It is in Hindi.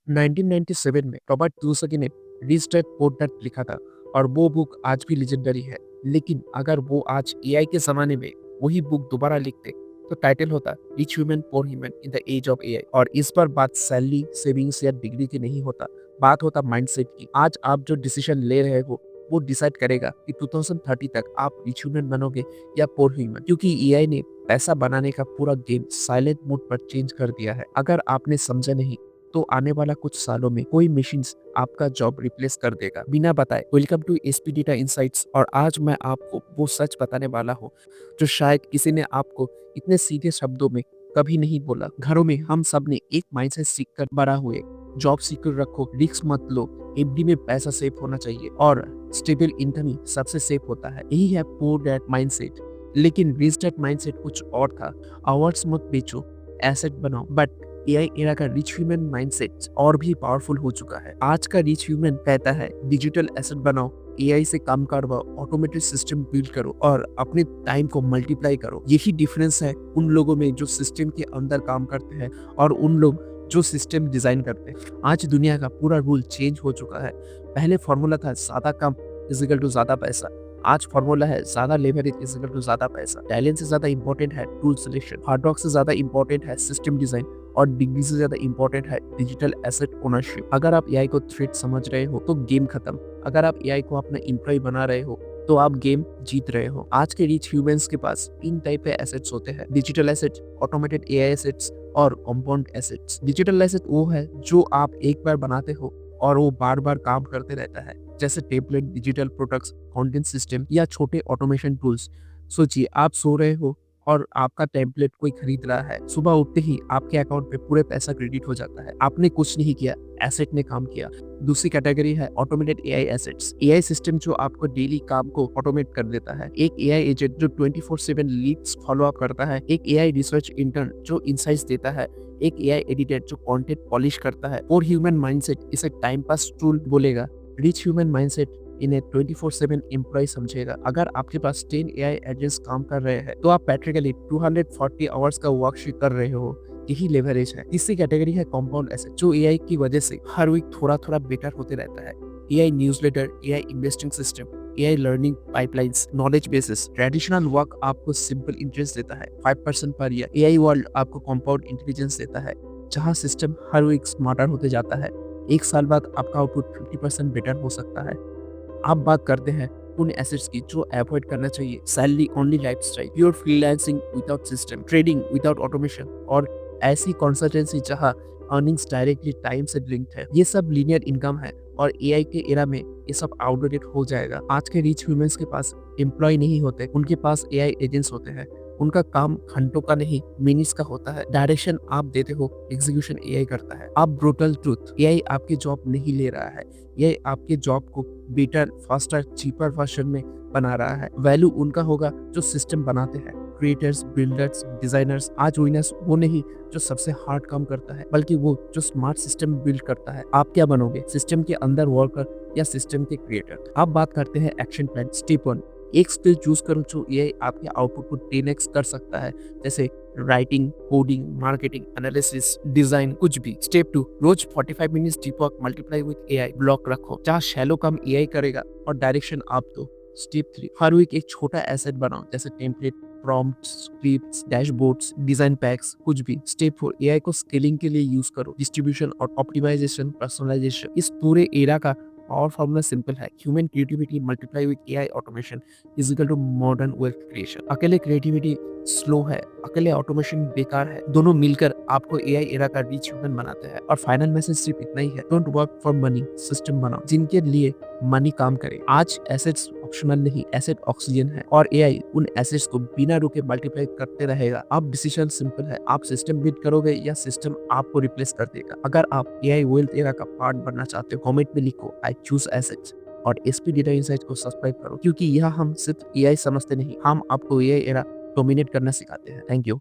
1997 में रॉबर्ट कियोसाकी ने रिच डैड पुअर डैड लिखा था और वो बुक आज भी लेजेंडरी है। लेकिन अगर वो आज एआई के ज़माने में वही बुक दोबारा लिखते तो टाइटल होता rich human poor human in the age of AI. और इस पर बात सैलरी, सेविंग्स या डिग्री की नहीं होता, बात होता माइंडसेट की। आज आप जो डिसीजन ले रहे हो वो डिसाइड करेगा कि 2030 तक आप रिच ह्यूमन बनोगे या पुअर ह्यूमन, क्योंकि एआई ने पैसा बनाने का पूरा गेम साइलेंट मोड पर चेंज कर दिया है। अगर आपने समझा नहीं तो आने वाला कुछ सालों में कोई मशीन्स आपका जॉब रिप्लेस कर देगा बिना बताए। Welcome to SP data insights, और आज मैं आपको वो सच बताने वाला हूँ जो शायद किसी ने आपको इतने सीधे शब्दों में कभी नहीं बोला। घरों में हम सब ने एक माइंडसेट सीख कर बड़ा हुए, जॉब सिक्योर रखो, रिस्क मत लो, एफडी में पैसा सेफ होना चाहिए और स्टेबल इनकम ही सबसे सेफ होता है। यही है पुअर डैड माइंडसेट। लेकिन रिच डैड माइंडसेट कुछ और था। अवार्ड्स मत बेचो, एसेट बनाओ। बट एआई एरा का रिच ह्यूमन माइंडसेट और भी पावरफुल हो चुका है। आज का रिच ह्यूमन कहता है डिजिटल एसेट बनाओ, एआई से काम करवाओ, ऑटोमेटेड सिस्टम बिल्ड करो और अपने टाइम को मल्टीप्लाई करो। यही डिफरेंस है उन लोगों में जो सिस्टम के अंदर काम करते हैं और उन लोग जो सिस्टम डिजाइन करते हैं। आज दुनिया का पूरा रूल चेंज हो चुका है। पहले फॉर्मूला था ज्यादा काम इज इक्वल टू ज्यादा पैसा। आज फॉर्मूला है ज्यादा लेवरेज इज इक्वल टू ज्यादा पैसा। टैलेंट से ज्यादा इंपॉर्टेंट है टूल सिलेक्शन, हार्ड वर्क से ज्यादा इंपॉर्टेंट है सिस्टम डिजाइन और डिग्री से ज्यादा इंपॉर्टेंट है डिजिटल एसेट ओनरशिप। अगर आप एआई को थ्रेट समझ रहे हो तो गेम खत्म। अगर आप एआई को अपना एम्प्लॉय बना रहे हो तो आप गेम जीत रहे हो। आज के रिच ह्यूमंस के पास 3 टाइप के एसेट्स होते हैं, digital asset, automated AI assets और कंपाउंड एसेट्स। डिजिटल एसेट वो है जो आप एक बार बनाते हो और वो बार बार काम करते रहता है, जैसे template, digital products, content system या छोटे ऑटोमेशन टूल्स। सोचिए आप सो रहे हो और आपका टेम्पलेट कोई खरीद रहा है। सुबह उठते ही आपके अकाउंट पे पूरे पैसा क्रेडिट हो जाता है। आपने कुछ नहीं किया, एसेट ने काम किया। दूसरी कैटेगरी है automated AI assets. AI system जो आपको डेली काम को ऑटोमेट कर देता है। एक एआई एजेंट जो 24/7 लीड्स फॉलो अप करता है। एक एआई रिसर्च इंटर्न जो इनसाइट्स देता है। एक एआई एडिटर जो कंटेंट पॉलिश करता है। और ह्यूमन माइंडसेट इसे टाइम पास टूल बोलेगा। रिच ह्यूमन माइंडसेट इन्हें 24/7 एम्प्लॉय समझेगा। अगर आपके पास 10 एआई एजेंट्स काम कर रहे हैं तो आप प्रैक्टिकली 240 आवर्स का वर्क कर रहे हो। यही लेवरेज है। तीसरी कैटेगरी है कंपाउंड एसेट, जो एआई की वजह से हर वीक थोड़ा थोड़ा बेटर होते रहता है। AI newsletter, AI investing system, AI learning pipelines, knowledge basis. Traditional work आपको सिंपल इंटरेस्ट देता है 5% पर ईयर। एआई वर्ल्ड आपको कंपाउंड इंटेलिजेंस देता है, जहां सिस्टम हर वीक स्मार्टर होते जाता है। एक साल बाद आपका आउटपुट 50% बेटर हो सकता है। आप बात करते हैं उन एसेट्स की जो अवॉइड करना चाहिए। Salary only lifestyle, pure freelancing without system, trading without automation और ऐसी कंसल्टेंसी जहां अर्निंग्स डायरेक्टली टाइम से लिंक्ड है। ये सब लीनियर इनकम है और एआई के एरा में ये सब आउटडेटेड हो जाएगा। आज के रिच ह्यूमंस के पास एम्प्लॉय नहीं होते, उनके पास एआई एजेंट्स होते हैं। उनका काम घंटों का नहीं मिनट्स का होता है। डायरेक्शन आप देते हो, एग्जीक्यूशन एआई करता है। अब ब्रूटल ट्रूथ, एआई आपकी जॉब नहीं ले रहा है, ये आपके जॉब को बेटर, फास्टर, चीपर वर्जन में बना रहा है। वैल्यू उनका होगा जो सिस्टम बनाते हैं। Creators, builders, designers. आज विनर्स वो नहीं जो सबसे हार्ड काम करता है, बल्कि वो जो स्मार्ट सिस्टम बिल्ड करता है। आप क्या बनोगे, सिस्टम के अंदर वर्कर या सिस्टम के क्रिएटर? आप बात करते हैं एक्शन प्लान। स्टेप 1, एक स्किल चूज करो जो ये आपके आउटपुट को 10x कर सकता है, जैसे writing, coding, marketing, analysis, design, कुछ भी। स्टेप 2, रोज 45 minutes deep work multiply with AI. Block रखो जहाँ शैलो काम एआई करेगा और डायरेक्शन आप दो। स्टेप 3, हर वीक एक छोटा एसेट बनाओ, जैसे template, prompts, scripts, dashboards, design PACS, कुछ भी। स्टेप 4, एआई को स्केलिंग के लिए यूज करो, डिस्ट्रीब्यूशन और ऑप्टिमाइजेशन, पर्सनलाइजेशन। इस पूरे एरा का और फॉर्मूला सिंपल है, human creativity multiply with AI automation is equal to modern wealth creation. अकेले क्रिएटिविटी स्लो है, अकेले ऑटोमेशन बेकार है, दोनों मिलकर आपको एआई एरा का रिच ह्यूमन बनाते हैं। और फाइनल मैसेज सिर्फ इतना ही है, don't work for money, system बनाओ जिनके लिए मनी काम करे। आज एसेट्स ऑप्शनल नहीं, एसेट ऑक्सीजन है और एआई उन एसेट्स को बिना रुके मल्टीप्लाई करते रहेगा। अब डिसीजन सिंपल है, आप सिस्टम बिल्ड करोगे या सिस्टम आपको रिप्लेस कर देगा। अगर आप एआई वेल्थ एरा का पार्ट बनना चाहते हो, कमेंट में लिखो आई चूज एसेट्स और एसपी डेटा इनसाइट्स को सब्सक्राइब करो, क्योंकि यह हम सिर्फ एआई समझते नहीं, हम आपको एआई एरा डोमिनेट करना सिखाते हैं। Thank you.